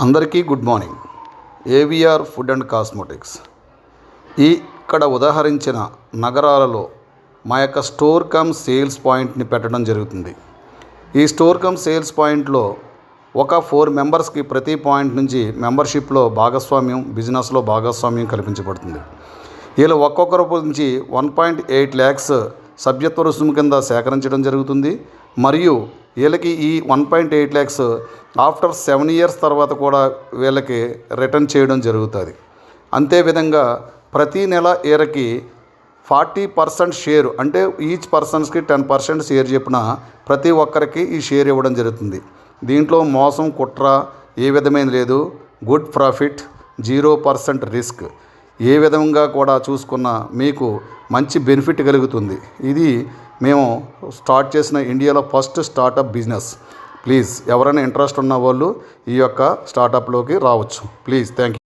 అందరికీ good morning. AVR food and cosmetics ఇక్కడ ఉదాహరించిన నగరాలలో మా యొక్క స్టోర్ కమ్ సేల్స్ పాయింట్ని పెట్టడం జరుగుతుంది. ఈ స్టోర్ కమ్ సేల్స్ పాయింట్లో ఒక 4 మెంబర్స్కి ప్రతి పాయింట్ నుంచి మెంబర్షిప్లో భాగస్వామ్యం, బిజినెస్లో భాగస్వామ్యం కల్పించబడుతుంది. వీళ్ళు ఒక్కొక్కరి నుంచి 1.8 lakhs సభ్యత్వ రుసుము కింద సేకరించడం జరుగుతుంది. మరియు వీళ్ళకి ఈ 1.8 lakhs ఆఫ్టర్ 7 years తర్వాత కూడా వీళ్ళకి రిటర్న్ చేయడం జరుగుతుంది. అంతేవిధంగా ప్రతీ నెల వీళ్ళకి 40% షేర్, అంటే ఈచ్ పర్సన్స్కి 10% షేర్ చెప్పిన ప్రతి ఒక్కరికి ఈ షేర్ ఇవ్వడం జరుగుతుంది. దీంట్లో మోసం, కుట్ర ఏ విధమైన లేదు. Good profit, 0% risk. ఏ విధంగా కూడా చూసుకున్న మీకు మంచి బెనిఫిట్ కలుగుతుంది. ఇది మేము స్టార్ట్ చేసిన ఇండియాలో ఫస్ట్ స్టార్టప్ బిజినెస్. ప్లీజ్ ఎవరైనా ఇంట్రెస్ట్ ఉన్న వాళ్ళు ఈ యొక్క స్టార్టప్లోకి రావచ్చు. Please, thank you.